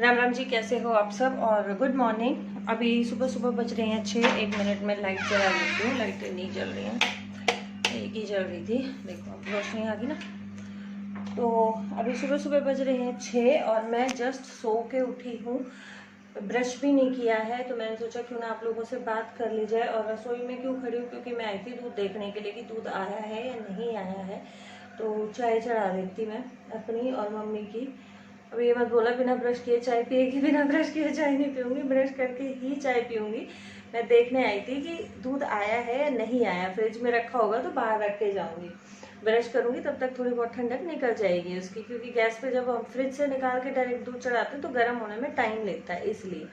राम राम जी, कैसे हो आप सब। और गुड मॉर्निंग। अभी सुबह सुबह बज रहे हैं 6। 1 मिनट में लाइट जला देती हूँ। लाइट नहीं जल रही हैं, एक ही जल रही थी। देखो अब रोशनी आ गई ना। तो अभी सुबह सुबह बज रहे हैं 6 और मैं जस्ट सो के उठी हूँ। ब्रश भी नहीं किया है, तो मैंने सोचा क्यों ना आप लोगों से बात कर ली जाए। और रसोई में क्यों खड़ी हूँ, क्योंकि मैं आई थी दूध देखने के लिए कि दूध आया है या नहीं आया है। तो चाय चढ़ा देती मैं अपनी और मम्मी की। अब ये मत बोला बिना ब्रश किए चाय पिएगी, बिना ब्रश किए चाय नहीं पीऊँगी, ब्रश करके ही चाय पीऊँगी। मैं देखने आई थी कि दूध आया है या नहीं आया। फ्रिज में रखा होगा तो बाहर रख के जाऊँगी, ब्रश करूँगी, तब तक थोड़ी बहुत ठंडक निकल जाएगी उसकी। क्योंकि गैस पे जब हम फ्रिज से निकाल के डायरेक्ट दूध चढ़ाते हैं तो गर्म होने में टाइम लेता है, इसलिए।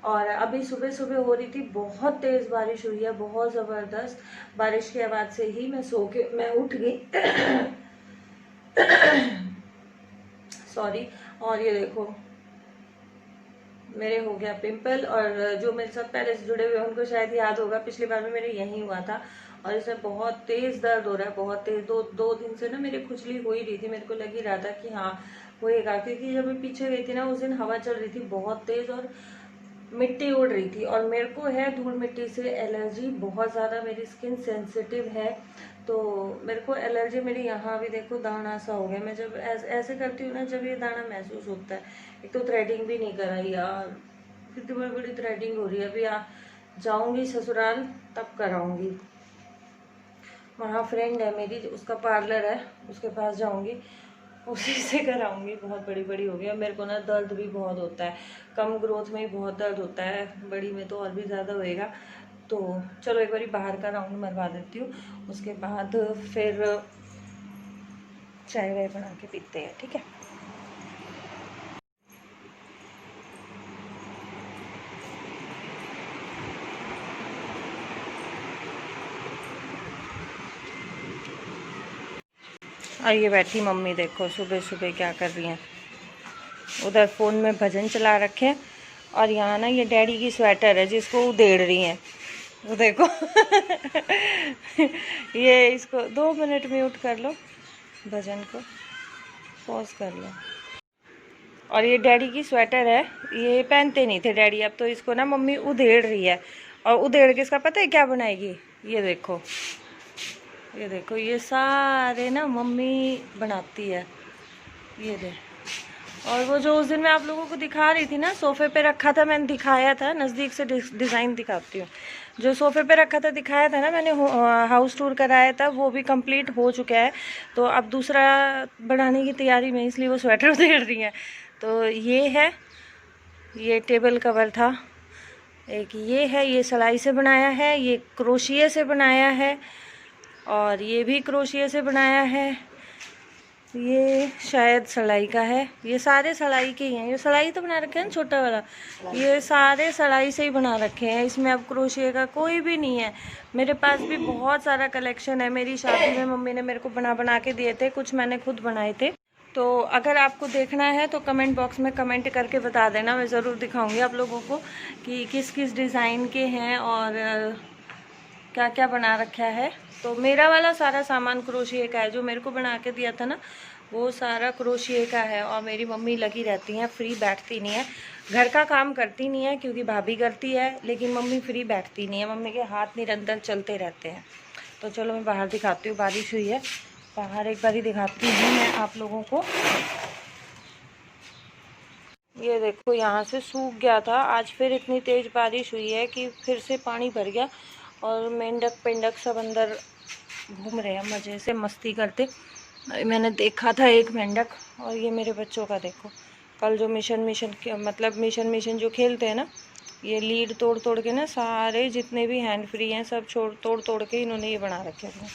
और अभी सुबह सुबह हो रही थी, बहुत तेज़ बारिश हुई है, बहुत ज़बरदस्त। बारिश की आवाज़ से ही मैं उठ गई सॉरी। और ये देखो मेरे हो गया पिंपल। और जो मेरे साथ पहले से जुड़े हुए हैं उनको शायद याद होगा, पिछली बार में मेरे यही हुआ था। और इसमें बहुत तेज दर्द हो रहा है, बहुत तेज। दो दिन से ना मेरी खुजली हो ही रही थी। मेरे को लग ही रहा था कि हाँ होएगा, क्योंकि जब मैं पीछे गई थी ना उस दिन हवा चल रही थी बहुत तेज और मिट्टी उड़ रही थी। और मेरे को है धूल मिट्टी से एलर्जी बहुत ज़्यादा, मेरी स्किन सेंसिटिव है। तो मेरे को एलर्जी, मेरी यहाँ भी देखो दाना सा हो गया। मैं जब ऐसे करती हूँ ना, जब ये दाना महसूस होता है। एक तो थ्रेडिंग भी नहीं कराई यार, कितनी बड़ी बड़ी थ्रेडिंग हो रही है। अभी जाऊँगी ससुराल तब कराऊँगी। वहाँ फ्रेंड है मेरी, उसका पार्लर है, उसके पास जाऊँगी, उसी से कराऊंगी। बहुत बड़ी बड़ी हो गई। और मेरे को ना दर्द भी बहुत होता है, कम ग्रोथ में ही बहुत दर्द होता है, बड़ी में तो और भी ज़्यादा होएगा। तो चलो एक बारी बाहर का राउंड मरवा देती हूँ, उसके बाद फिर चाय वाय बना के पीते हैं, ठीक है। और ये बैठी मम्मी, देखो सुबह सुबह क्या कर रही हैं। उधर फ़ोन में भजन चला रखे हैं, और यहाँ ना ये डैडी की स्वेटर है जिसको उधेड़ रही हैं, वो देखो ये इसको 2 मिनट म्यूट कर लो, भजन को पॉज कर लो। और ये डैडी की स्वेटर है, ये पहनते नहीं थे डैडी, अब तो इसको ना मम्मी उधेड़ रही है। और उधेड़ के इसका पता है क्या बनाएगी, ये देखो, ये देखो, ये सारे ना मम्मी बनाती है, ये देख। और वो जो उस दिन मैं आप लोगों को दिखा रही थी ना, सोफे पे रखा था, मैंने दिखाया था, नज़दीक से डिज़ाइन दिखाती हूँ। जो सोफे पे रखा था दिखाया था ना मैंने, हाउस टूर कराया था, वो भी कंप्लीट हो चुका है। तो अब दूसरा बढ़ाने की तैयारी में, इसलिए वो स्वेटर उधेड़ रही है। तो ये है, ये टेबल कवर था एक, ये है, ये सिलाई से बनाया है, ये क्रोशिया से बनाया है, और ये भी क्रोशिया से बनाया है, ये शायद सलाई का है। ये सारे सलाई के ही हैं, ये सलाई तो बना रखे हैं छोटा वाला, ये सारे सलाई से ही बना रखे हैं। इसमें अब क्रोशिया का कोई भी नहीं है। मेरे पास भी बहुत सारा कलेक्शन है, मेरी शादी में मम्मी ने मेरे को बना बना के दिए थे, कुछ मैंने खुद बनाए थे। तो अगर आपको देखना है तो कमेंट बॉक्स में कमेंट करके बता देना, मैं ज़रूर दिखाऊंगी आप लोगों को कि किस किस डिज़ाइन के हैं और क्या क्या बना रखा है। तो मेरा वाला सारा सामान क्रोशिया का है, जो मेरे को बना के दिया था ना वो सारा क्रोशिया का है। और मेरी मम्मी लगी रहती हैं, फ्री बैठती नहीं है, घर का काम करती नहीं है क्योंकि भाभी करती है, लेकिन मम्मी फ्री बैठती नहीं है, मम्मी के हाथ निरंतर चलते रहते हैं। तो चलो मैं बाहर दिखाती हूँ, बारिश हुई है बाहर, एक बारी दिखाती हूँ मैं आप लोगों को। ये देखो यहाँ से सूख गया था, आज फिर इतनी तेज़ बारिश हुई है कि फिर से पानी भर गया। और मेंढक पेंडक सब अंदर घूम रहे हैं मज़े से, मस्ती करते। मैंने देखा था एक मेंढक। और ये मेरे बच्चों का देखो, कल जो मिशन मतलब मिशन जो खेलते हैं ना, ये लीड तोड़ तोड़ के ना, सारे जितने भी हैंड फ्री हैं सब तोड़ तोड़ के इन्होंने ये बना रखे थे।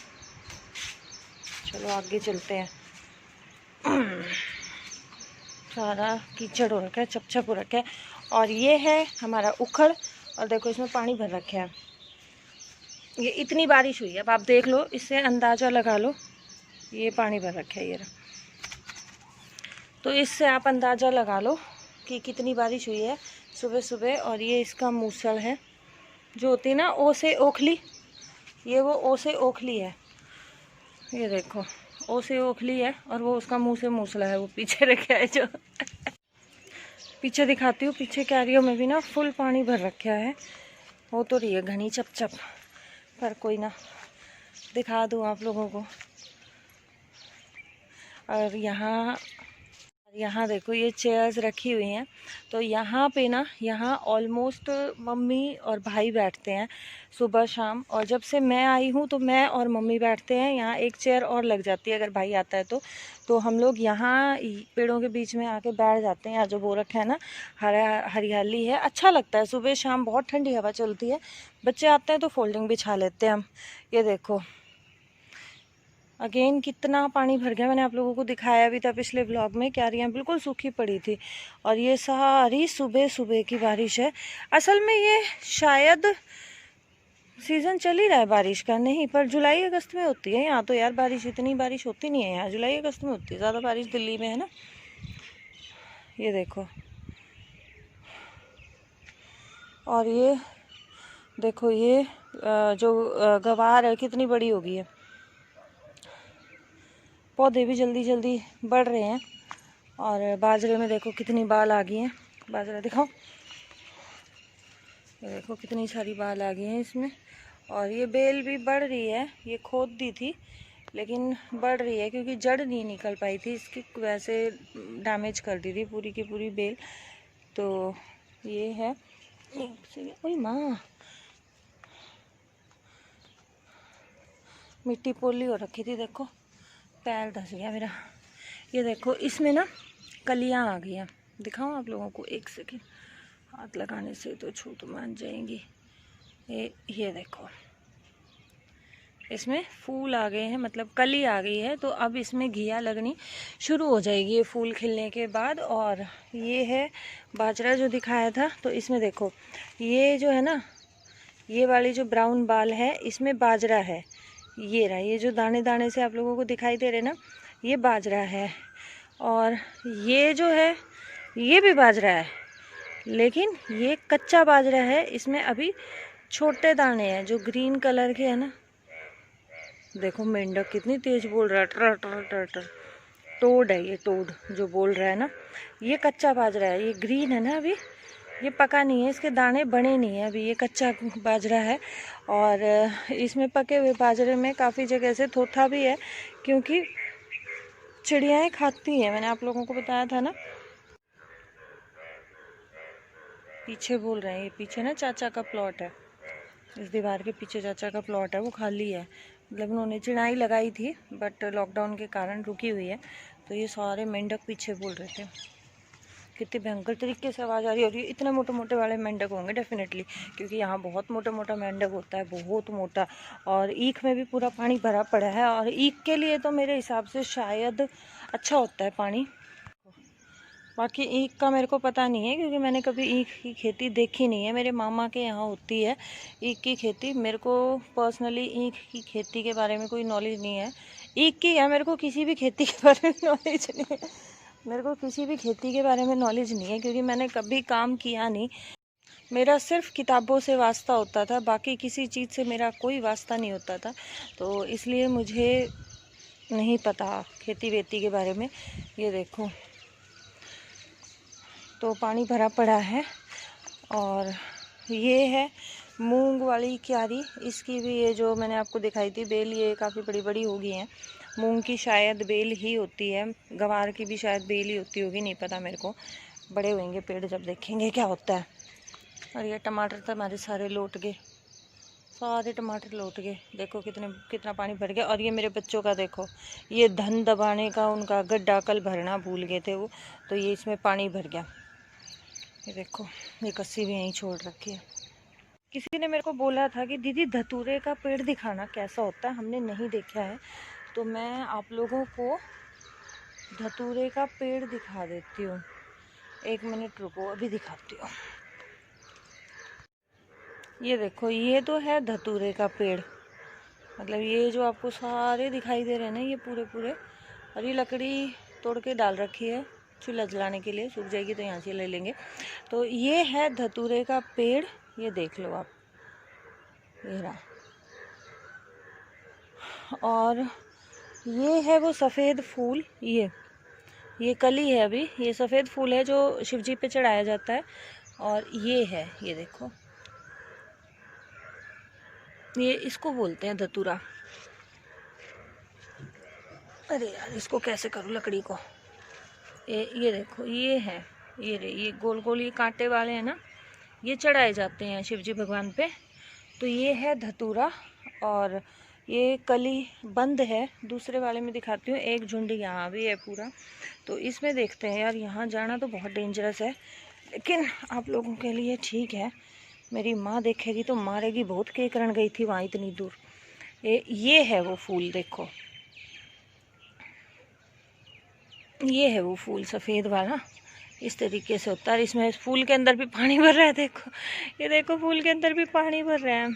चलो आगे चलते हैं। सारा कीचड़ हो रखा है, चपचप हो रखा है। और ये है हमारा उखड़, और देखो इसमें पानी भर रखा है। ये इतनी बारिश हुई है, अब आप देख लो, इससे अंदाज़ा लगा लो, ये पानी भर रखा है ये। तो इससे आप अंदाज़ा लगा लो कि कितनी बारिश हुई है सुबह सुबह। और ये इसका मूसल है, जो होती है ना ओ से ओखली, ये वो ओ से ओखली है, ये देखो ओ से ओखली है। और वो उसका मुंह से मूसला है, वो पीछे रखा है जो पीछे दिखाती हूँ, पीछे क्यारियों में भी ना फुल पानी भर रखा है। हो तो रही है घनी चप चप, पर कोई ना, दिखा दूँ आप लोगों को। और यहाँ देखो ये चेयर्स रखी हुई हैं, तो यहाँ पे ना, यहाँ ऑलमोस्ट मम्मी और भाई बैठते हैं सुबह शाम। और जब से मैं आई हूँ तो मैं और मम्मी बैठते हैं यहाँ। एक चेयर और लग जाती है अगर भाई आता है तो हम लोग यहाँ पेड़ों के बीच में आके बैठ जाते हैं। यहाँ जो बो रखा है ना, हरियाली है, अच्छा लगता है। सुबह शाम बहुत ठंडी हवा चलती है। बच्चे आते हैं तो फोल्डिंग बिछा लेते हैं हम। ये देखो अगेन कितना पानी भर गया। मैंने आप लोगों को दिखाया भी था पिछले व्लॉग में, क्यारियाँ बिल्कुल सूखी पड़ी थी। और ये सारी सुबह सुबह की बारिश है। असल में ये शायद सीज़न चल ही रहा है बारिश का, नहीं पर जुलाई अगस्त में होती है यहाँ तो। यार बारिश, इतनी बारिश होती नहीं है यहाँ, जुलाई अगस्त में होती है ज़्यादा बारिश, दिल्ली में है ना। ये देखो, और ये देखो ये जो गवार है कितनी बड़ी हो गई है। पौधे भी जल्दी जल्दी बढ़ रहे हैं। और बाजरे में देखो कितनी बाल आ गई हैं। बाजरा दिखाओ, ये देखो कितनी सारी बाल आ गई हैं इसमें। और ये बेल भी बढ़ रही है, ये खोद दी थी लेकिन बढ़ रही है क्योंकि जड़ नहीं निकल पाई थी इसकी, वैसे डैमेज कर दी थी पूरी की पूरी बेल। तो ये है। ओए माँ, मिट्टी पोली हो रखी थी, देखो पैर धस गया मेरा। ये देखो इसमें ना कलियां आ गई हैं, दिखाऊं आप लोगों को, एक सेकेंड। हाथ लगाने से तो छू तो मान जाएंगी। ये देखो इसमें फूल आ गए हैं, मतलब कली आ गई है। तो अब इसमें घिया लगनी शुरू हो जाएगी ये फूल खिलने के बाद। और ये है बाजरा जो दिखाया था, तो इसमें देखो ये जो है ना, ये वाली जो ब्राउन बाल है इसमें बाजरा है। ये रहा, ये जो दाने दाने से आप लोगों को दिखाई दे रहे ना, ये बाजरा है। और ये जो है ये भी बाजरा है, लेकिन ये कच्चा बाजरा है। इसमें अभी छोटे दाने हैं जो ग्रीन कलर के है ना। देखो मेंढक कितनी तेज बोल रहा है, टर टर टर टर। टोड है ये, टोड जो बोल रहा है ना। ये कच्चा बाजरा है, ये ग्रीन है ना, अभी ये पका नहीं है, इसके दाने बने नहीं है अभी, ये कच्चा बाजरा है। और इसमें पके हुए बाजरे में काफ़ी जगह से थोथा भी है क्योंकि चिड़ियाएँ खाती हैं, मैंने आप लोगों को बताया था ना। पीछे बोल रहे हैं, ये पीछे ना चाचा का प्लॉट है, इस दीवार के पीछे चाचा का प्लॉट है, वो खाली है। मतलब उन्होंने चिड़ाई लगाई थी बट लॉकडाउन के कारण रुकी हुई है। तो ये सारे मेंढक पीछे बोल रहे थे। कितनी भयंकर तरीके से आवाज़ आ रही है। और ये इतने मोटे मोटे वाले मेंढक होंगे डेफिनेटली, क्योंकि यहाँ बहुत मोटा मोटा मेंढक होता है, बहुत मोटा। और ईख में भी पूरा पानी भरा पड़ा है। और ईख के लिए तो मेरे हिसाब से शायद अच्छा होता है पानी। बाकी ईख का मेरे को पता नहीं है क्योंकि मैंने कभी ईख की खेती देखी नहीं है। मेरे मामा के यहाँ होती है ईख की खेती। मेरे को पर्सनली ईख की खेती के बारे में कोई नॉलेज नहीं है। ईख की है, मेरे को किसी भी खेती के बारे में नॉलेज नहीं है। मेरे को किसी भी खेती के बारे में नॉलेज नहीं है क्योंकि मैंने कभी काम किया नहीं। मेरा सिर्फ किताबों से वास्ता होता था, बाकी किसी चीज़ से मेरा कोई वास्ता नहीं होता था। तो इसलिए मुझे नहीं पता खेती वेती के बारे में। ये देखो तो पानी भरा पड़ा है। और ये है मूंग वाली क्यारी, इसकी भी ये जो मैंने आपको दिखाई थी बेल, ये काफ़ी बड़ी बड़ी हो गई हैं। मूंग की शायद बेल ही होती है, गवार की भी शायद बेल ही होती होगी, नहीं पता मेरे को। बड़े होंगे पेड़ जब देखेंगे क्या होता है। और ये टमाटर तो हमारे सारे लौट गए, सारे टमाटर लौट गए। देखो कितना पानी भर गया। और ये मेरे बच्चों का देखो, ये धन दबाने का उनका गड्ढा कल भरना भूल गए थे वो, तो ये इसमें पानी भर गया। ये देखो ये कस्सी भी यहीं छोड़ रखी है। किसी ने मेरे को बोला था कि दीदी धतूरे का पेड़ दिखाना कैसा होता है, हमने नहीं देखा है। तो मैं आप लोगों को धतूरे का पेड़ दिखा देती हूँ। एक मिनट रुको, अभी दिखाती हूँ। ये देखो ये तो है धतूरे का पेड़, मतलब ये जो आपको सारे दिखाई दे रहे हैं ना, ये पूरे पूरे। और ये लकड़ी तोड़ के डाल रखी है चूल्हा जलाने के लिए, सूख जाएगी तो यहाँ से ले लेंगे। तो ये है धतूरे का पेड़, ये देख लो आप, ये रहा। और ये है वो सफ़ेद फूल, ये ये कली है अभी, ये सफ़ेद फूल है जो शिव जी पे चढ़ाया जाता है। और ये है, ये देखो, ये इसको बोलते हैं धतूरा। अरे यार इसको कैसे करूँ लकड़ी को। ये देखो, ये है, ये गोल गोल ये कांटे वाले हैं ना, ये चढ़ाए जाते हैं शिव जी भगवान पे। तो ये है धतूरा। और ये कली बंद है। दूसरे वाले में दिखाती हूँ, एक झुंड यहाँ भी है पूरा। तो इसमें देखते हैं यार, यहाँ जाना तो बहुत डेंजरस है, लेकिन आप लोगों के लिए ठीक है। मेरी माँ देखेगी तो मारेगी बहुत, केकरण गई थी वहाँ इतनी दूर। ये है वो फूल, देखो ये है वो फूल सफ़ेद वाला, इस तरीके से होता है। इसमें फूल के अंदर भी पानी भर रहा है, देखो ये देखो, फूल के अंदर भी पानी भर रहा है,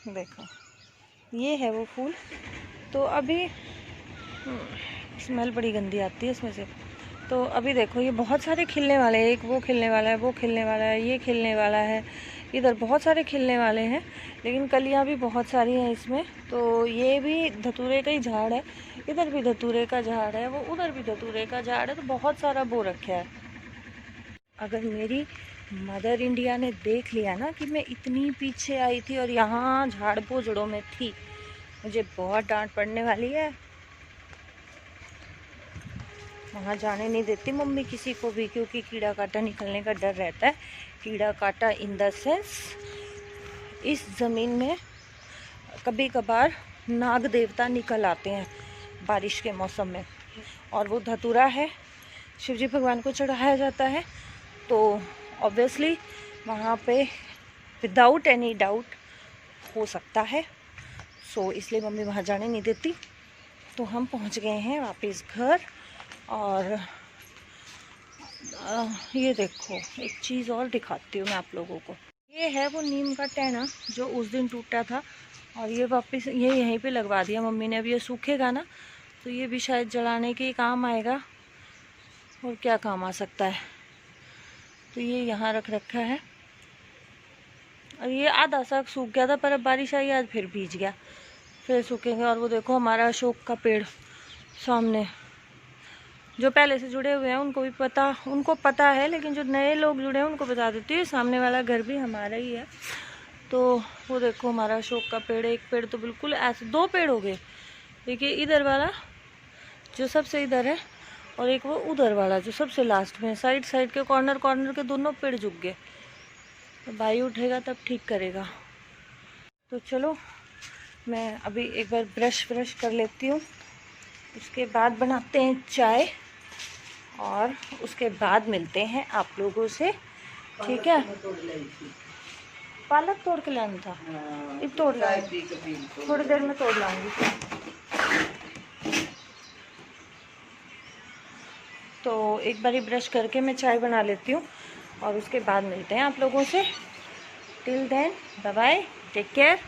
देखो ये है वो फूल। तो अभी स्मेल बड़ी गंदी आती है इसमें से। तो अभी देखो ये बहुत सारे खिलने वाले हैं, एक वो खिलने वाला है, वो खिलने वाला है, ये खिलने वाला है, इधर बहुत सारे खिलने वाले हैं, लेकिन कलियां भी बहुत सारी हैं इसमें। तो ये भी धतूरे का ही झाड़ है, इधर भी धतूरे का झाड़ है, वो उधर भी धतूरे का झाड़ है। तो बहुत सारा बो रखा है। अगर मेरी मदर इंडिया ने देख लिया ना कि मैं इतनी पीछे आई थी और यहाँ झाड़ पोजड़ों में थी, मुझे बहुत डांट पड़ने वाली है। वहाँ जाने नहीं देती मम्मी किसी को भी, क्योंकि कीड़ा काटा निकलने का डर रहता है। कीड़ा काटा इन द सेंस, इस ज़मीन में कभी कभार नाग देवता निकल आते हैं बारिश के मौसम में। और वो धतूरा है, शिवजी भगवान को चढ़ाया जाता है। तो ऑब्वियसली वहाँ पे विदाउट एनी डाउट हो सकता है। सो इसलिए मम्मी वहाँ जाने नहीं देती। तो हम पहुँच गए हैं वापस घर। और ये देखो, एक चीज़ और दिखाती हूँ मैं आप लोगों को। ये है वो नीम का टहना जो उस दिन टूटा था, और ये वापस ये यहीं पे लगवा दिया मम्मी ने। अब ये सूखेगा ना तो ये भी शायद जलाने के काम आएगा, और क्या काम आ सकता है। तो ये यहाँ रख रखा है। और ये आधा सा सूख गया था, पर अब बारिश आई आज फिर भीज गया, फिर सूखेंगे। और वो देखो हमारा अशोक का पेड़ सामने, जो पहले से जुड़े हुए हैं उनको पता है, लेकिन जो नए लोग जुड़े हैं उनको बता देती हूँ, सामने वाला घर भी हमारा ही है। तो वो देखो हमारा अशोक का पेड़, एक पेड़ तो बिल्कुल ऐसे, दो पेड़ हो गए। देखिए इधर वाला जो सबसे इधर है, और एक वो उधर वाला जो सबसे लास्ट में, साइड साइड के कॉर्नर कॉर्नर के दोनों पेड़ झुक गए। तो भाई उठेगा तब ठीक करेगा। तो चलो मैं अभी एक बार ब्रश कर लेती हूँ, उसके बाद बनाते हैं चाय, और उसके बाद मिलते हैं आप लोगों से, ठीक है। पालक तोड़ के लाना था, अब तोड़ लाऊंगी, थोड़ी देर में तोड़ लाऊंगी। तो एक बारी ब्रश करके मैं चाय बना लेती हूँ, और उसके बाद मिलते हैं आप लोगों से। Till then bye bye, take care.